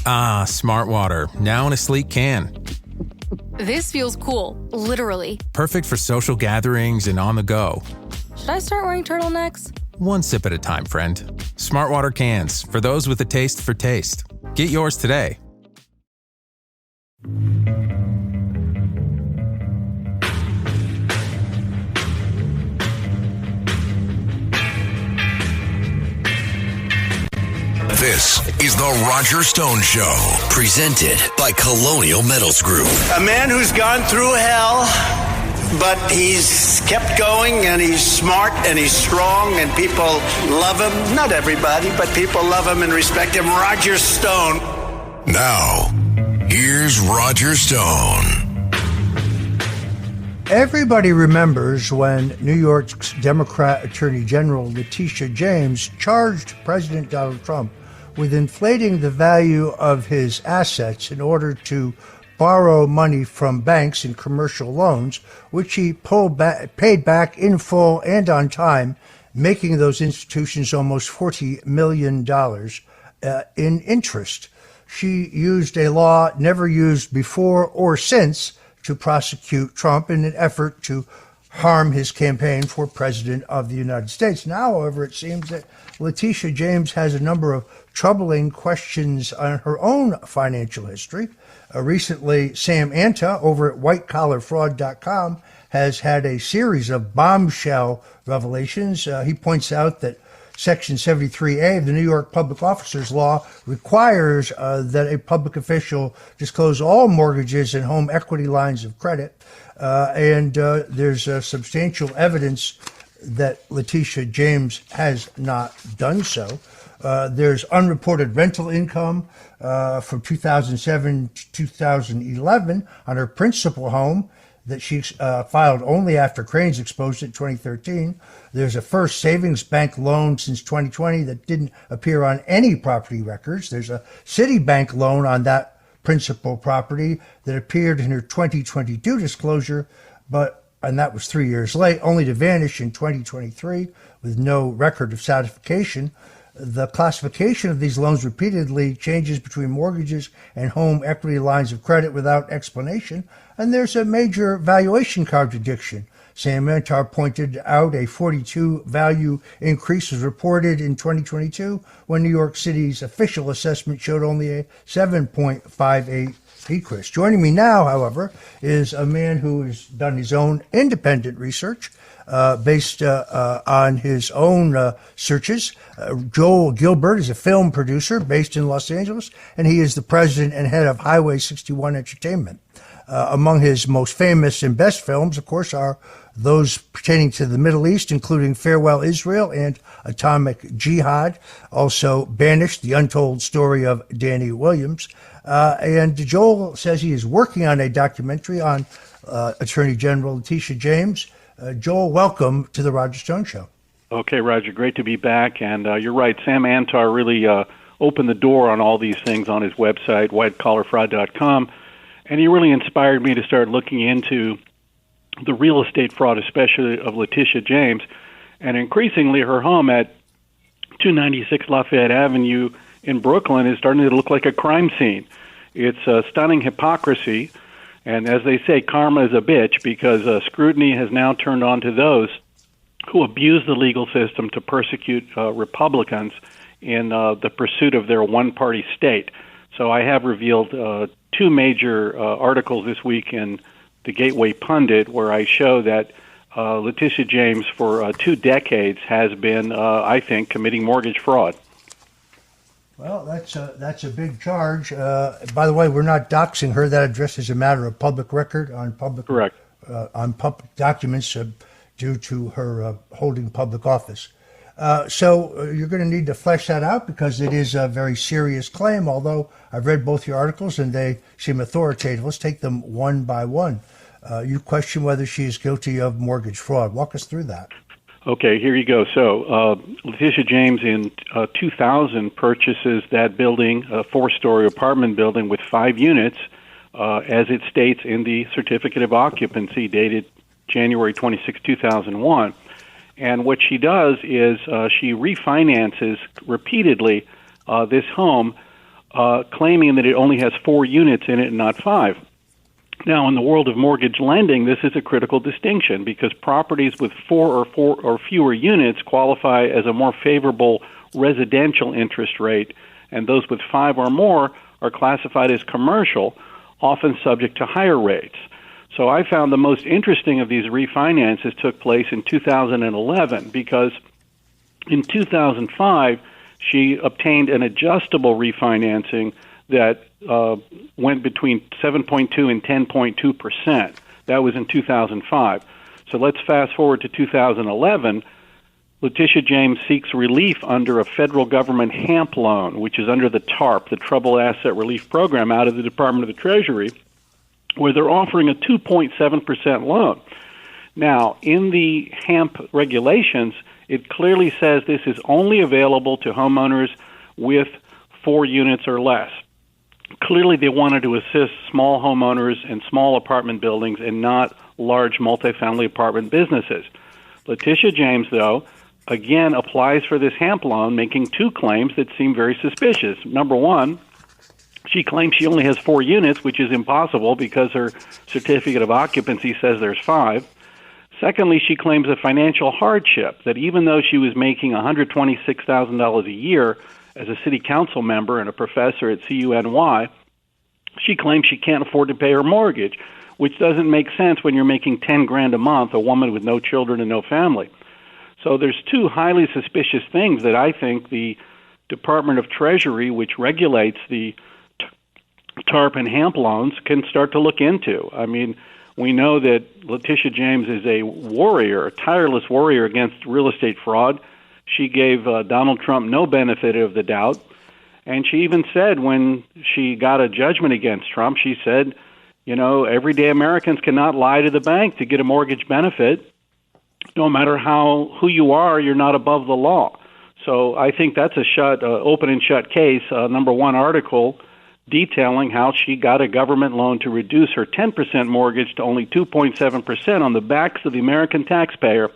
Ah, Smart Water, now in a sleek can. This feels cool, literally. Perfect for social gatherings and on the go. Should I start wearing turtlenecks? One sip at a time, friend. Smart Water cans, for those with a taste for taste. Get yours today. This is the Roger Stone Show, presented by Colonial Metals Group. A man who's gone through hell, but he's kept going, and he's smart, and he's strong, and people love him. Not everybody, but people love him and respect him. Roger Stone. Now, here's Roger Stone. Everybody remembers when New York's Democrat Attorney General Letitia James charged President Donald Trump with inflating the value of his assets in order to borrow money from banks in commercial loans, which he paid back in full and on time, making those institutions almost $40 million in interest. She used a law never used before or since to prosecute Trump in an effort to harm his campaign for president of the United States. Now, however, it seems that Letitia James has a number of troubling questions on her own financial history. Recently, Sam Anta over at whitecollarfraud.com has had a series of bombshell revelations. He points out that Section 73A of the New York Public Officers Law requires that a public official disclose all mortgages and home equity lines of credit. And there's substantial evidence that Letitia James has not done so. There's unreported rental income from 2007 to 2011 on her principal home that she filed only after Cranes exposed it in 2013. There's a First Savings Bank loan since 2020 that didn't appear on any property records. There's a Citibank loan on that principal property that appeared in her 2022 disclosure, and that was 3 years late, only to vanish in 2023 with no record of satisfaction. The classification of these loans repeatedly changes between mortgages and home equity lines of credit without explanation, and there's a major valuation contradiction. Sam Anta pointed out a 42 value increase was reported in 2022 when New York City's official assessment showed only a 7.58 decrease. Joining me now, however, is a man who has done his own independent research based on his own searches. Joel Gilbert is a film producer based in Los Angeles, and he is the president and head of Highway 61 Entertainment. Among his most famous and best films, of course, are those pertaining to the Middle East, including Farewell Israel and Atomic Jihad, also Banished, the untold story of Danny Williams. And Joel says he is working on a documentary on Attorney General Letitia James. Joel, welcome to the Roger Stone Show. Okay, Roger, great to be back. And you're right, Sam Anta really opened the door on all these things on his website, whitecollarfraud.com. And he really inspired me to start looking into the real estate fraud, especially of Letitia James. And increasingly, her home at 296 Lafayette Avenue in Brooklyn is starting to look like a crime scene. It's a stunning hypocrisy. And as they say, karma is a bitch, because scrutiny has now turned on to those who abuse the legal system to persecute Republicans in the pursuit of their one-party state. So I have revealed two major articles this week in the Gateway Pundit where I show that Letitia James for 2 decades has been, I think, committing mortgage fraud. Well, that's a big charge. By the way, we're not doxing her. That address is a matter of public record on public Correct. On public documents due to her holding public office. So you're going to need to flesh that out because it is a very serious claim, although I've read both your articles and they seem authoritative. Let's take them one by one. You question whether she is guilty of mortgage fraud. Walk us through that. Okay, here you go. So Letitia James in 2000 purchases that building, a 4-story apartment building with 5 units, as it states in the certificate of occupancy dated January 26, 2001. And what she does is she refinances repeatedly this home claiming that it only has 4 units in it and not 5. Now, in the world of mortgage lending, this is a critical distinction because properties with 4 or fewer units qualify as a more favorable residential interest rate, and those with 5 or more are classified as commercial, often subject to higher rates. So I found the most interesting of these refinances took place in 2011 because in 2005, she obtained an adjustable refinancing that went between 7.2 and 10.2%. That was in 2005. So let's fast forward to 2011. Letitia James seeks relief under a federal government HAMP loan, which is under the TARP, the Troubled Asset Relief Program, out of the Department of the Treasury, where they're offering a 2.7% loan. Now, in the HAMP regulations, it clearly says this is only available to homeowners with 4 units or less. Clearly, they wanted to assist small homeowners and small apartment buildings and not large multifamily apartment businesses. Letitia James, though, again applies for this HAMP loan, making 2 claims that seem very suspicious. Number one, she claims she only has 4 units, which is impossible because her certificate of occupancy says there's 5. Secondly, she claims a financial hardship, that even though she was making $126,000 a year as a city council member and a professor at CUNY, she claims she can't afford to pay her mortgage, which doesn't make sense when you're making $10,000 a month, a woman with no children and no family. So there's 2 highly suspicious things that I think the Department of Treasury, which regulates the TARP and HAMP loans, can start to look into. I mean, we know that Letitia James is a warrior, a tireless warrior against real estate fraud. She gave Donald Trump no benefit of the doubt. And she even said when she got a judgment against Trump, she said, you know, everyday Americans cannot lie to the bank to get a mortgage benefit. No matter who you are, you're not above the law. So I think that's a open and shut case. Number 1 article detailing how she got a government loan to reduce her 10% mortgage to only 2.7% on the backs of the American taxpayer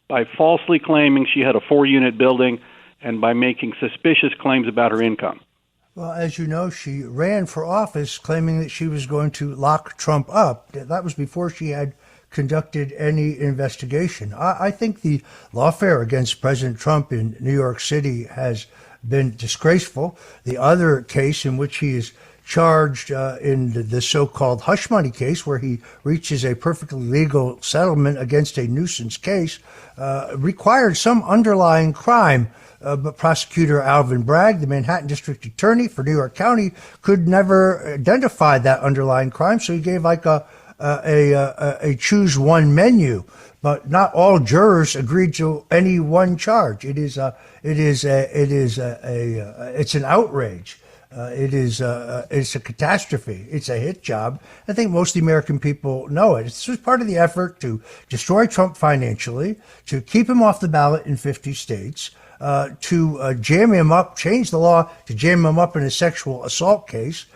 by falsely claiming she had a 4-unit building and by making suspicious claims about her income. Well, as you know, she ran for office claiming that she was going to lock Trump up. That was before she had conducted any investigation. I think the lawfare against President Trump in New York City has been disgraceful. The other case in which he is charged in the so-called hush money case, where he reaches a perfectly legal settlement against a nuisance case, required some underlying crime. But prosecutor Alvin Bragg, the Manhattan District Attorney for New York County, could never identify that underlying crime, so he gave like a choose one menu. But not all jurors agreed to any one charge. It's an outrage. It's a catastrophe. It's a hit job. I think most of the American people know it. This was part of the effort to destroy Trump financially, to keep him off the ballot in 50 states, to jam him up, change the law to jam him up in a sexual assault case,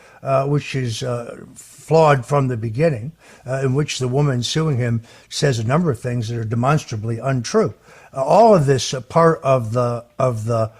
which is flawed from the beginning, in which the woman suing him says a number of things that are demonstrably untrue. All of this part of the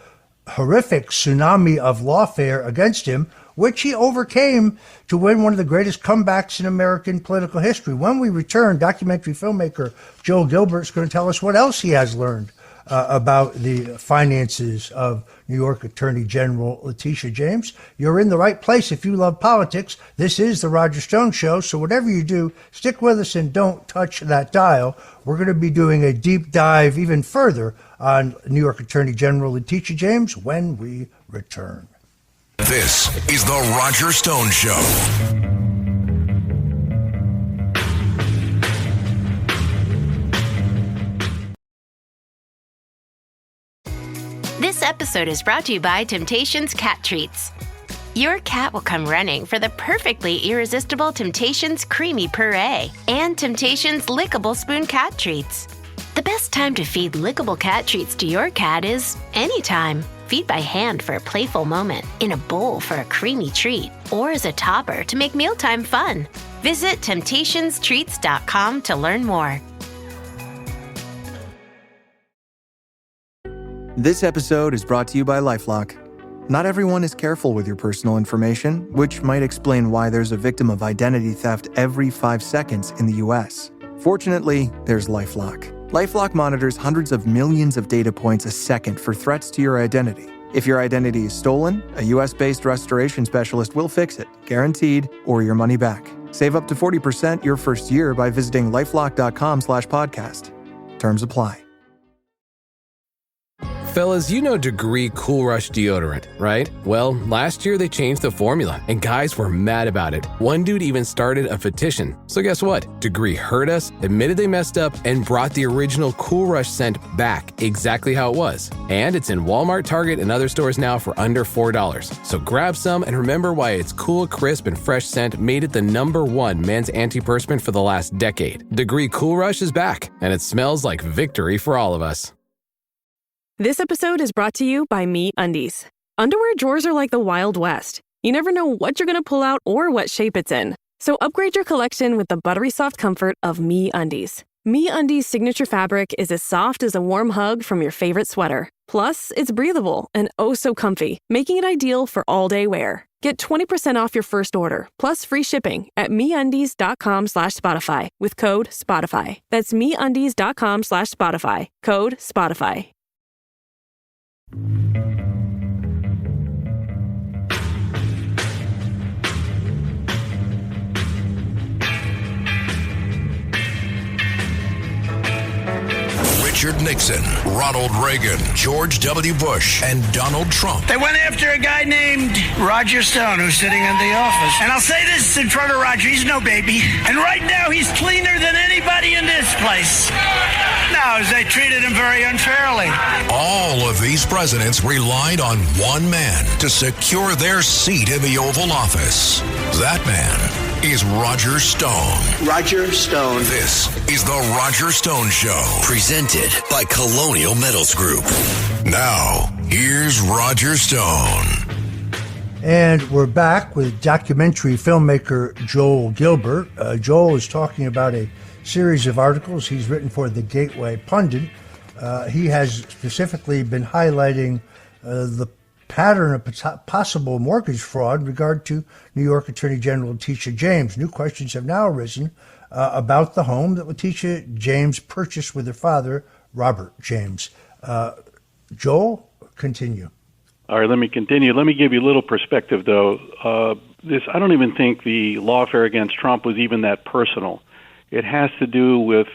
horrific tsunami of lawfare against him, which he overcame to win one of the greatest comebacks in American political history. When we return, documentary filmmaker Joel Gilbert is going to tell us what else he has learned about the finances of New York Attorney General Letitia James. You're in the right place if you love politics. This is the Roger Stone Show, so whatever you do, stick with us and don't touch that dial. We're going to be doing a deep dive even further on New York Attorney General Letitia James when we return. This is the Roger Stone Show. This episode is brought to you by Temptations Cat Treats. Your cat will come running for the perfectly irresistible Temptations Creamy Puree and Temptations Lickable Spoon Cat Treats. The best time to feed lickable cat treats to your cat is anytime. Feed by hand for a playful moment, in a bowl for a creamy treat, or as a topper to make mealtime fun. Visit TemptationsTreats.com to learn more. This episode is brought to you by LifeLock. Not everyone is careful with your personal information, which might explain why there's a victim of identity theft every 5 seconds in the US. Fortunately, there's LifeLock. LifeLock monitors hundreds of millions of data points a second for threats to your identity. If your identity is stolen, a US-based restoration specialist will fix it, guaranteed, or your money back. Save up to 40% your first year by visiting lifelock.com/podcast. Terms apply. Fellas, you know Degree Cool Rush deodorant, right? Well, last year they changed the formula, and guys were mad about it. One dude even started a petition. So guess what? Degree heard us, admitted they messed up, and brought the original Cool Rush scent back exactly how it was. And it's in Walmart, Target, and other stores now for under $4. So grab some and remember why its cool, crisp, and fresh scent made it the #1 men's antiperspirant for the last decade. Degree Cool Rush is back, and it smells like victory for all of us. This episode is brought to you by MeUndies. Underwear drawers are like the Wild West. You never know what you're going to pull out or what shape it's in. So upgrade your collection with the buttery soft comfort of MeUndies. MeUndies' signature fabric is as soft as a warm hug from your favorite sweater. Plus, it's breathable and oh so comfy, making it ideal for all-day wear. Get 20% off your first order, plus free shipping at MeUndies.com/Spotify with code Spotify. That's MeUndies.com/Spotify, code Spotify. Richard Nixon, Ronald Reagan, George W. Bush, and Donald Trump. They went after a guy named Roger Stone, who's sitting in the office. And I'll say this in front of Roger, he's no baby. And right now, he's cleaner than anybody in this place. No, they treated him very unfairly. All of these presidents relied on one man to secure their seat in the Oval Office. That man is Roger Stone. Roger Stone. This is the Roger Stone Show, presented by Colonial Metals Group. Now, here's Roger Stone. And we're back with documentary filmmaker Joel Gilbert. Joel is talking about a series of articles he's written for the Gateway Pundit. He has specifically been highlighting the pattern of possible mortgage fraud in regard to New York Attorney General Letitia James. New questions have now arisen about the home that Letitia James purchased with her father, Robert James. Joel, continue. All right, let me continue. Let me give you a little perspective, though. I don't even think the lawfare against Trump was even that personal. It has to do with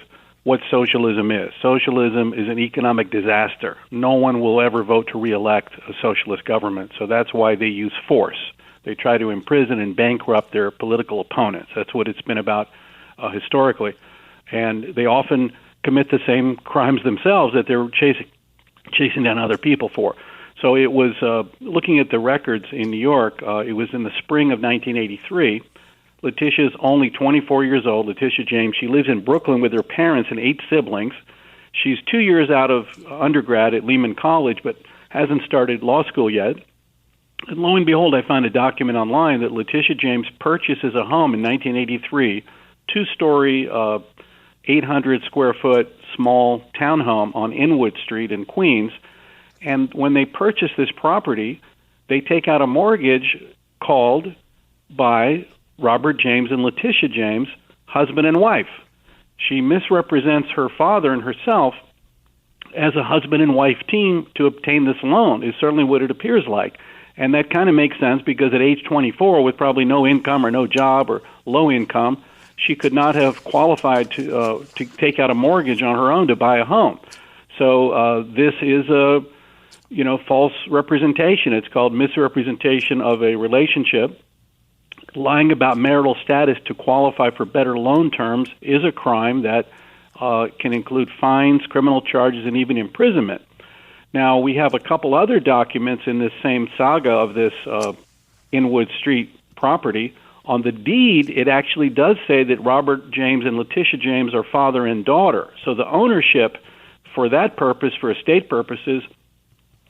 what socialism is. Socialism is an economic disaster. No one will ever vote to reelect a socialist government, so that's why they use force. They try to imprison and bankrupt their political opponents. That's what it's been about historically. And they often commit the same crimes themselves that they're chasing down other people for. So it was, looking at the records in New York, it was in the spring of 1983. Letitia's only 24 years old, Letitia James. She lives in Brooklyn with her parents and 8 siblings. She's 2 years out of undergrad at Lehman College, but hasn't started law school yet. And lo and behold, I found a document online that Letitia James purchases a home in 1983, 2-story, 800-square-foot small townhome on Inwood Street in Queens. And when they purchase this property, they take out a mortgage called by Robert James and Letitia James, husband and wife. She misrepresents her father and herself as a husband and wife team to obtain this loan, is certainly what it appears like. And that kind of makes sense because at age 24, with probably no income or no job or low income, she could not have qualified to take out a mortgage on her own to buy a home. So this is a false representation. It's called misrepresentation of a relationship. Lying about marital status to qualify for better loan terms is a crime that can include fines, criminal charges, and even imprisonment. Now, we have a couple other documents in this same saga of this Inwood Street property. On the deed, it actually does say that Robert James and Letitia James are father and daughter. So the ownership for that purpose, for estate purposes,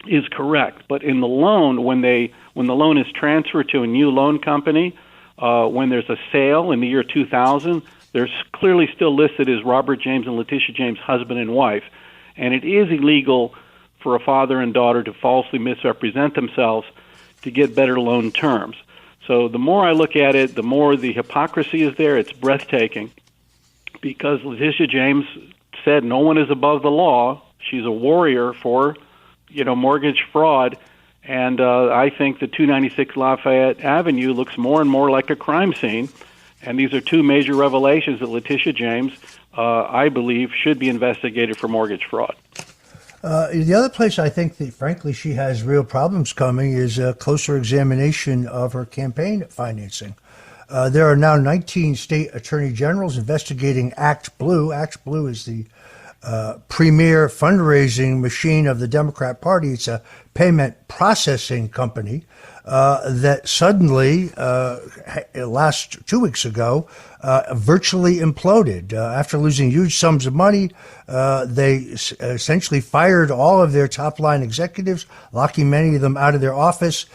is correct. But in the loan, when the loan is transferred to a new loan company, when there's a sale in the year 2000, they're clearly still listed as Robert James and Letitia James, husband and wife. And it is illegal for a father and daughter to falsely misrepresent themselves to get better loan terms. So the more I look at it, the more the hypocrisy is there. It's breathtaking because Letitia James said no one is above the law. She's a warrior for, mortgage fraud. And I think the 296 Lafayette Avenue looks more and more like a crime scene. And these are two major revelations that Letitia James, I believe, should be investigated for mortgage fraud. The other place I think that, frankly, she has real problems coming is a closer examination of her campaign financing. There are now 19 state attorney generals investigating Act Blue. Act Blue is the premier fundraising machine of the Democrat Party. It's a payment processing company that suddenly, last 2 weeks ago, virtually imploded. After losing huge sums of money, they essentially fired all of their top-line executives, locking many of them out of their office,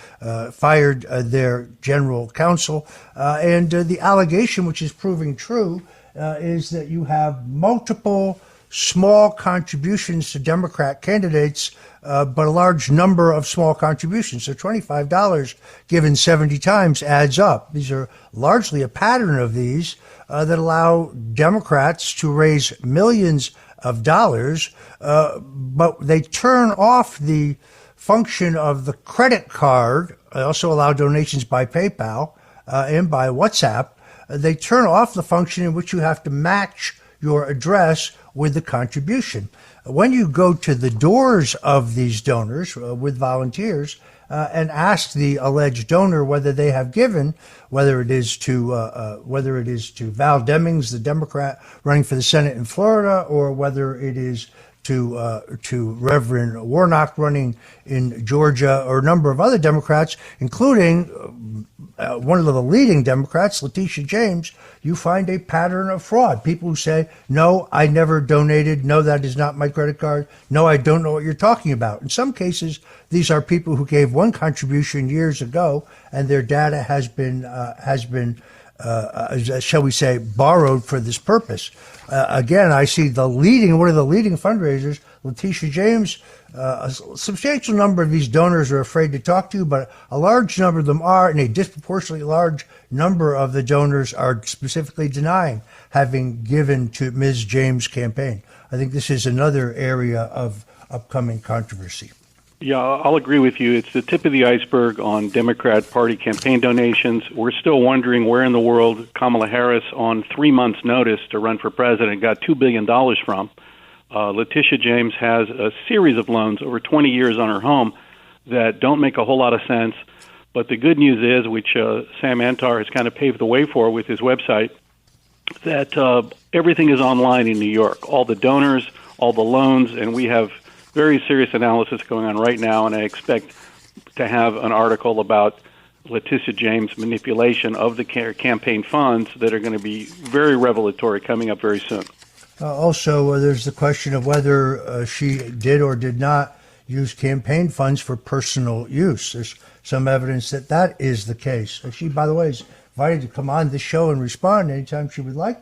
fired their general counsel. And the allegation, which is proving true, is that you have multiple small contributions to Democrat candidates, but a large number of small contributions. So $25 given 70 times adds up. These are largely a pattern of these that allow Democrats to raise millions of dollars, but they turn off the function of the credit card. They also allow donations by PayPal and by WhatsApp. They turn off the function in which you have to match your address with the contribution. When you go to the doors of these donors with volunteers and ask the alleged donor whether they have given, whether it is to Val Demings, the Democrat running for the Senate in Florida, or whether it is to Reverend Warnock running in Georgia, or a number of other Democrats, including one of the leading Democrats, Letitia James, you find a pattern of fraud. People who say, no, I never donated. No, that is not my credit card. No, I don't know what you're talking about. In some cases, these are people who gave one contribution years ago, and their data has been shall we say, borrowed for this purpose. Again, I see one of the leading fundraisers, Letitia James. A substantial number of these donors are afraid to talk to you, but a large number of them are, and a disproportionately large number of the donors are specifically denying having given to Ms. James' campaign. I think this is another area of upcoming controversy. Yeah, I'll agree with you. It's the tip of the iceberg on Democrat Party campaign donations. We're still wondering where in the world Kamala Harris, on 3 months' notice to run for president, got $2 billion from. Letitia James has a series of loans over 20 years on her home that don't make a whole lot of sense. But the good news is, which Sam Antar has kind of paved the way for with his website, that everything is online in New York. All the donors, all the loans, and we have very serious analysis going on right now, and I expect to have an article about Letitia James' manipulation of the campaign funds that are going to be very revelatory coming up very soon. Also, there's the question of whether she did or did not use campaign funds for personal use. There's some evidence that that is the case. She, by the way, is invited to come on this show and respond anytime she would like.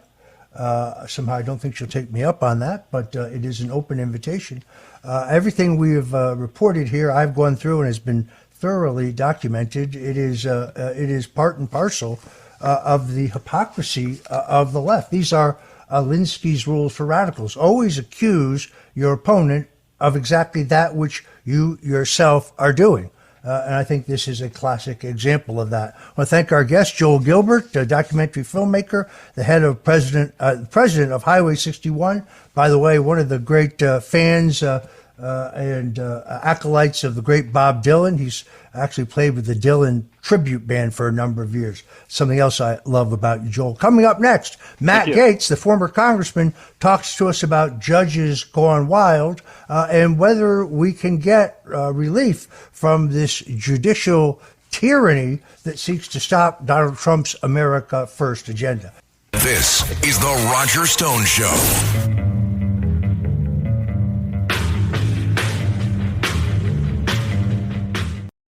Somehow I don't think she'll take me up on that, but it is an open invitation. Everything we have reported here, I've gone through and has been thoroughly documented. It is part and parcel of the hypocrisy of the left. These are Alinsky's rules for radicals. Always accuse your opponent of exactly that which you yourself are doing. And I think this is a classic example of that. I want to thank our guest, Joel Gilbert, a documentary filmmaker, the head of president of Highway 61. By the way, one of the great fans and acolytes of the great Bob Dylan. He's actually played with the Dylan tribute band for a number of years. Something else I love about you, Joel. Coming up next, Matt Gaetz, the former congressman, talks to us about judges gone wild and whether we can get relief from this judicial tyranny that seeks to stop Donald Trump's America First agenda. This is The Roger Stone Show.